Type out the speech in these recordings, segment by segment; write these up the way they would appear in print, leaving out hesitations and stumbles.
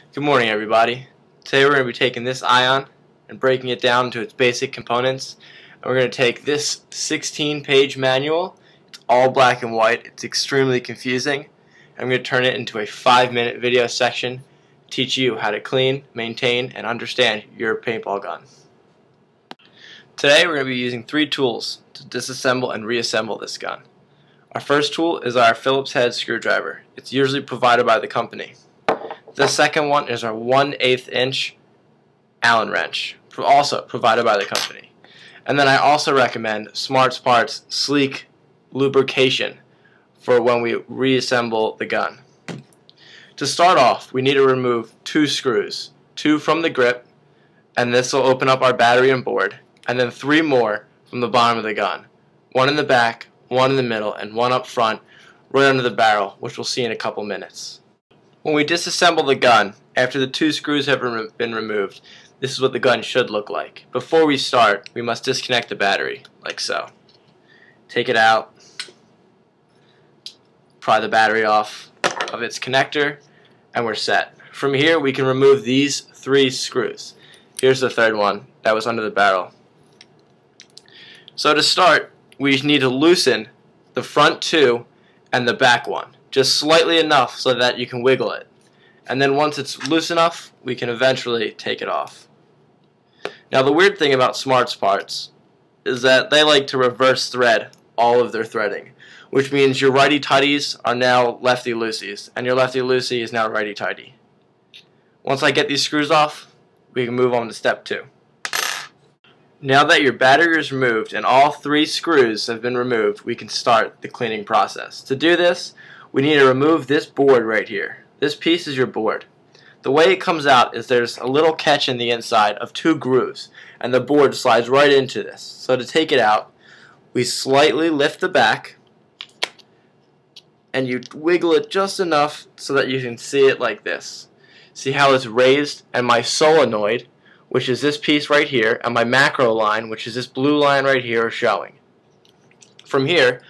Good morning, everybody. Today we're going to be taking this ion and breaking it down into its basic components. And we're going to take this 16-page manual. It's all black and white. It's extremely confusing. I'm going to turn it into a 5-minute video section, teach you how to clean, maintain, and understand your paintball gun. Today we're going to be using 3 tools to disassemble and reassemble this gun. Our first tool is our Phillips head screwdriver. It's usually provided by the company. The second one is our 1/8 inch Allen wrench, also provided by the company. And then I also recommend Smartsparts Sleek lubrication for when we reassemble the gun. To start off, we need to remove 2 screws, 2 from the grip, and this will open up our battery and board, and then 3 more from the bottom of the gun. 1 in the back, 1 in the middle, and 1 up front, right under the barrel, which we'll see in a couple minutes. When we disassemble the gun, after the 2 screws have been removed, this is what the gun should look like. Before we start, we must disconnect the battery, like so. Take it out, pry the battery off of its connector, and we're set. From here, we can remove these 3 screws. Here's the third one that was under the barrel. So to start, we need to loosen the front 2 and the back 1. Just slightly enough so that you can wiggle it. And then once it's loose enough, we can eventually take it off. Now the weird thing about Smartsparts is that they like to reverse thread all of their threading, which means your righty-tighties are now lefty-loosies, and your lefty-loosey is now righty-tighty. Once I get these screws off, we can move on to step 2. Now that your battery is removed and all 3 screws have been removed, we can start the cleaning process. To do this, we need to remove this board right here. This piece is your board. The way it comes out is there's a little catch in the inside of 2 grooves, and the board slides right into this. So to take it out, we slightly lift the back, and you wiggle it just enough so that you can see it like this. See how it's raised, and my solenoid, which is this piece right here, and my macro line, which is this blue line right here, are showing. From here,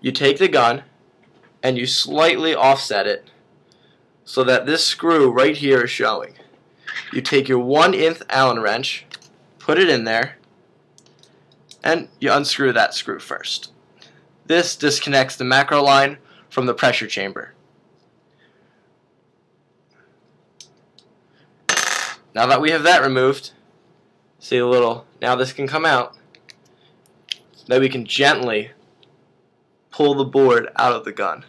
you take the gun, and you slightly offset it so that this screw right here is showing. You take your 1/8 Allen wrench, put it in there, and you unscrew that screw first. This disconnects the macro line from the pressure chamber. Now that we have that removed, see a little, now this can come out. Then we can gently pull the board out of the gun.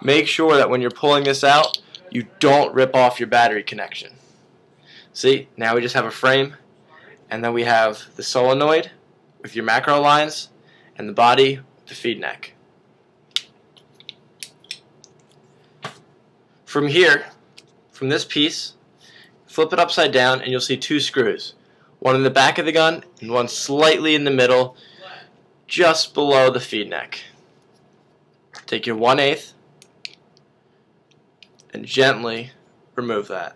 Make sure that when you're pulling this out, you don't rip off your battery connection. See, now we just have a frame, and then we have the solenoid with your macro lines, and the body with the feed neck. From here, from this piece, flip it upside down and you'll see 2 screws. 1 in the back of the gun and 1 slightly in the middle, just below the feed neck. Take your 1/8 and gently remove that.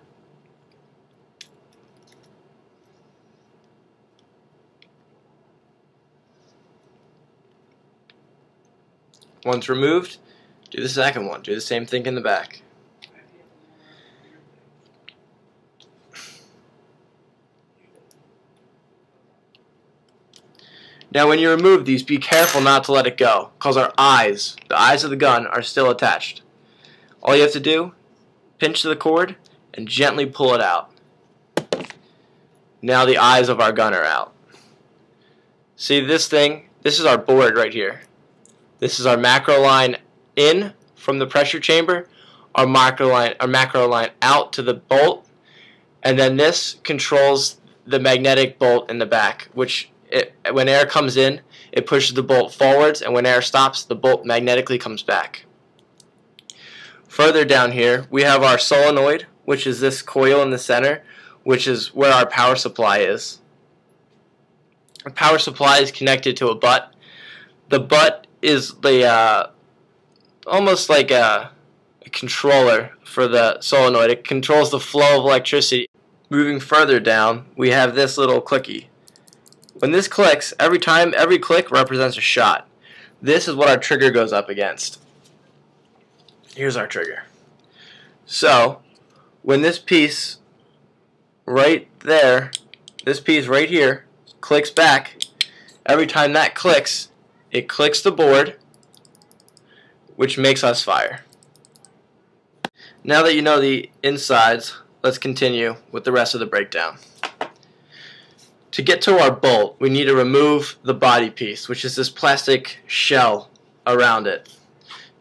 Once removed, do the second one. Do the same thing in the back. Now when you remove these, be careful not to let it go, because our eyes, the eyes of the gun, are still attached. All you have to do, pinch the cord and gently pull it out. Now the eyes of our gun are out. See this thing? This is our board right here. This is our macro line in from the pressure chamber, our macro line out to the bolt, and then this controls the magnetic bolt in the back, which when air comes in, it pushes the bolt forwards, and when air stops, the bolt magnetically comes back. Further down here, we have our solenoid, which is this coil in the center, which is where our power supply is. Our power supply is connected to a butt. The butt is the almost like a controller for the solenoid. It controls the flow of electricity. Moving further down, we have this little clicky. When this clicks, every click represents a shot. This is what our trigger goes up against. Here's our trigger. So When this piece right there, this piece right here, clicks back, every time that clicks, it clicks the board, which makes us fire. Now that you know the insides, let's continue with the rest of the breakdown. To get to our bolt, we need to remove the body piece, which is this plastic shell around it.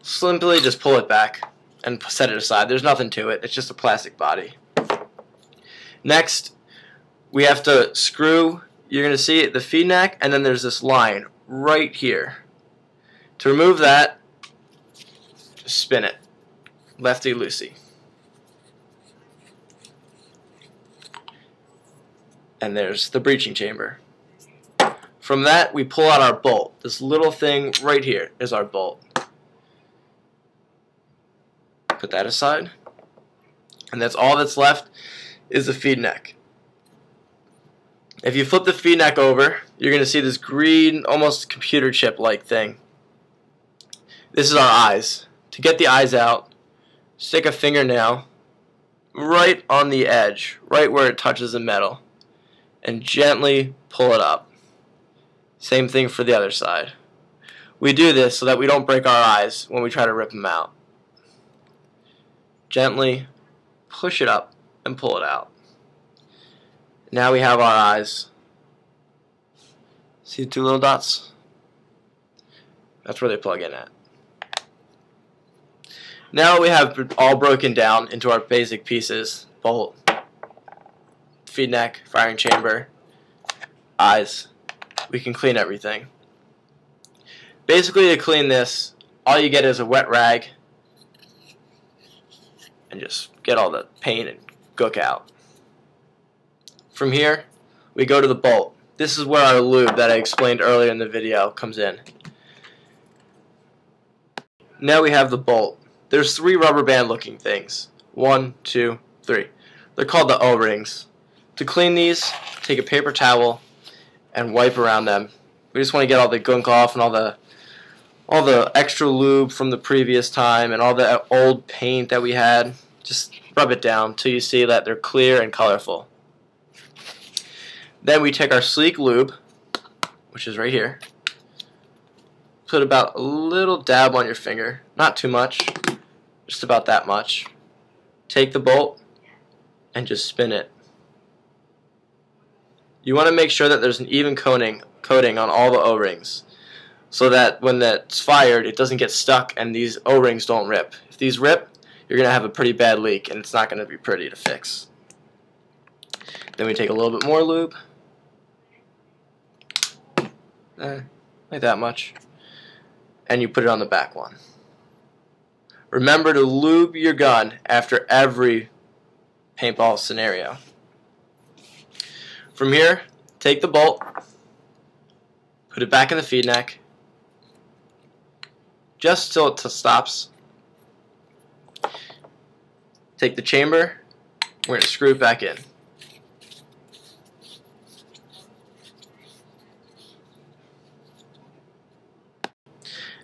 Simply just pull it back and set it aside. There's nothing to it. It's just a plastic body. Next, we have to screw, you're going to see the feed neck, and then there's this line right here. To remove that, just spin it, lefty-loosey. And there's the breeching chamber. From that, we pull out our bolt. This little thing right here is our bolt. Put that aside. And that's all that's left is the feed neck. If you flip the feed neck over, you're going to see this green, almost computer chip-like thing. This is our eyes. To get the eyes out, stick a fingernail right on the edge, right where it touches the metal, and gently pull it up. Same thing for the other side. We do this so that we don't break our eyes when we try to rip them out. Gently push it up and pull it out. Now we have our eyes. See the two little dots? That's where they plug in at. Now we have all broken down into our basic pieces: bolt, feed neck, firing chamber, eyes. We can clean everything. Basically, to clean this, all you get is a wet rag and just get all the paint and gook out. From here, we go to the bolt. This is where our lube that I explained earlier in the video comes in. Now we have the bolt. There's three rubber band looking things. 1, 2, 3. They're called the O-rings. To clean these, take a paper towel and wipe around them. We just want to get all the gunk off and all the extra lube from the previous time and all the old paint that we had. Just rub it down until you see that they're clear and colorful. Then we take our sleek lube, which is right here. Put about a little dab on your finger, not too much, just about that much. Take the bolt and just spin it. You want to make sure that there's an even coating on all the O-rings, so that when that's fired, it doesn't get stuck and these O-rings don't rip. If these rip, you're going to have a pretty bad leak and it's not going to be pretty to fix. Then we take a little bit more lube, like that much, and you put it on the back one. Remember to lube your gun after every paintball scenario. From here, take the bolt, put it back in the feed neck, just till it stops. Take the chamber, we're going to screw it back in.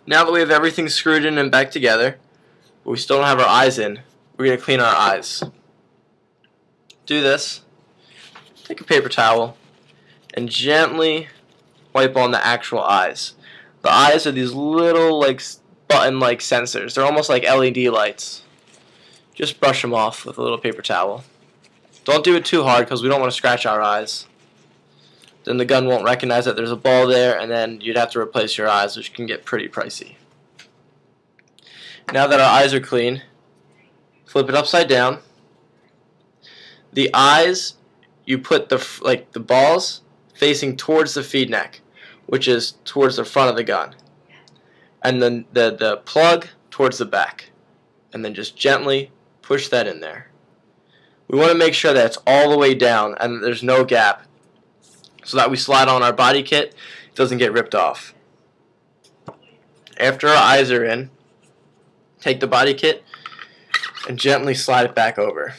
Now that we have everything screwed in and back together, but we still don't have our eyes in, we're going to clean our eyes. Do this. Take a paper towel and gently wipe on the actual eyes. The eyes are these little button-like sensors. They're almost like LED lights. Just brush them off with a little paper towel. Don't do it too hard because we don't want to scratch our eyes. Then the gun won't recognize that there's a ball there, and then you'd have to replace your eyes, which can get pretty pricey. Now that our eyes are clean, flip it upside down. The eyes, you put the balls facing towards the feed neck, which is towards the front of the gun, and then the plug towards the back, and then just gently push that in there. We want to make sure that it's all the way down and there's no gap, so that we slide on our body kit, it doesn't get ripped off. After our eyes are in, take the body kit and gently slide it back over.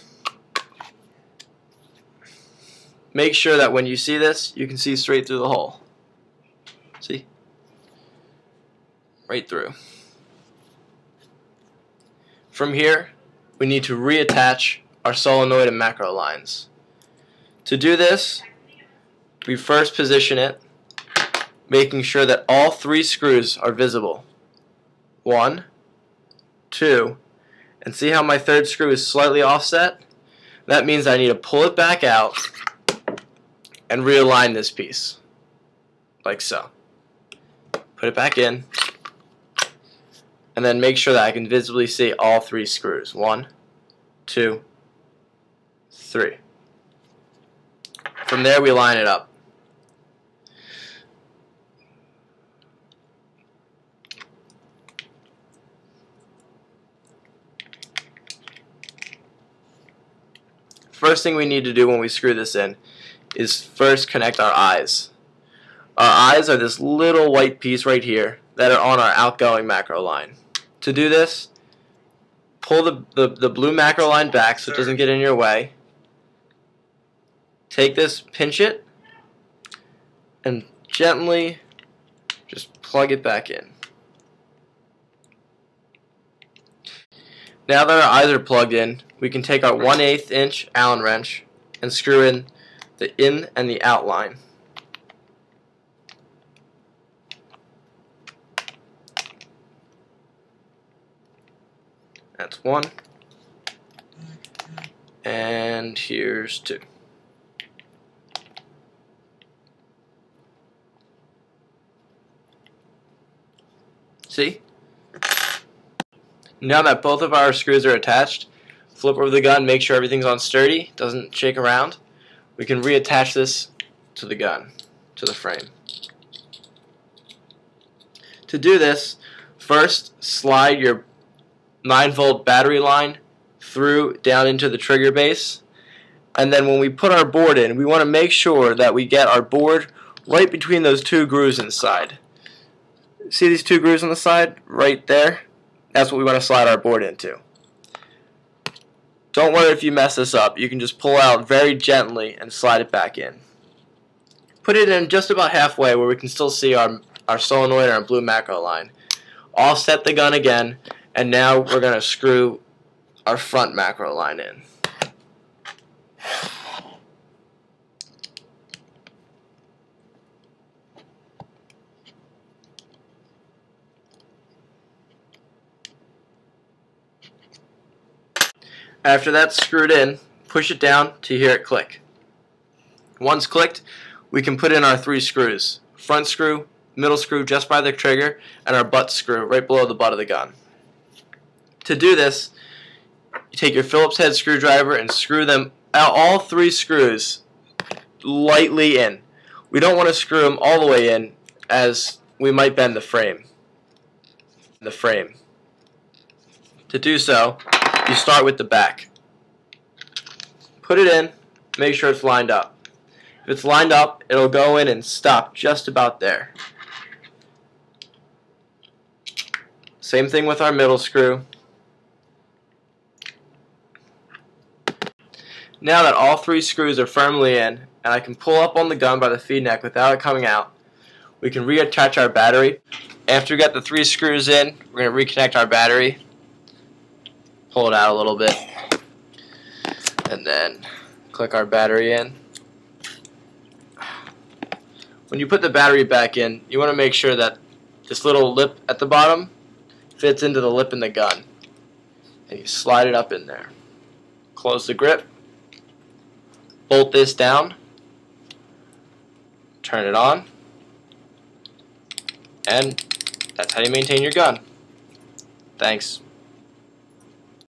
Make sure that when you see this, you can see straight through the hole. See? Right through. From here, we need to reattach our solenoid and macro lines. To do this, we first position it, making sure that all 3 screws are visible. 1, 2, and see how my 3rd screw is slightly offset? That means I need to pull it back out and realign this piece, like so. Put it back in, and then make sure that I can visibly see all 3 screws. 1, 2, 3. From there we line it up. First thing we need to do when we screw this in is first connect our eyes. Our eyes are this little white piece right here that are on our outgoing macro line. To do this, pull the blue macro line back so it doesn't get in your way. Take this, pinch it, and gently just plug it back in. Now that our eyes are plugged in, we can take our 1/8 inch Allen wrench and screw in the in and the out line. That's 1. And here's 2. See? Now that both of our screws are attached, flip over the gun, make sure everything's on sturdy, doesn't shake around. We can reattach this to the gun, to the frame. To do this, first slide your 9-volt battery line through down into the trigger base, and then when we put our board in, we want to make sure that we get our board right between those 2 grooves inside. See these 2 grooves on the side? Right there? That's what we want to slide our board into. Don't worry if you mess this up. You can just pull out very gently and slide it back in. Put it in just about halfway where we can still see our solenoid and our blue macro line. Offset the gun again, and now we're going to screw our front macro line in. After that's screwed in, push it down to hear it click. Once clicked, we can put in our 3 screws. Front screw, middle screw just by the trigger, and our butt screw right below the butt of the gun. To do this, you take your Phillips head screwdriver and screw them out, all 3 screws lightly in. We don't want to screw them all the way in, as we might bend the frame. To do so, you start with the back. Put it in, make sure it's lined up. If it's lined up, it'll go in and stop just about there. Same thing with our middle screw. Now that all 3 screws are firmly in, and I can pull up on the gun by the feed neck without it coming out, we can reattach our battery. After we get the 3 screws in, we're going to reconnect our battery. Pull it out a little bit, and then click our battery in. When you put the battery back in, you want to make sure that this little lip at the bottom fits into the lip in the gun, and you slide it up in there. Close the grip, bolt this down, turn it on, and that's how you maintain your gun. Thanks.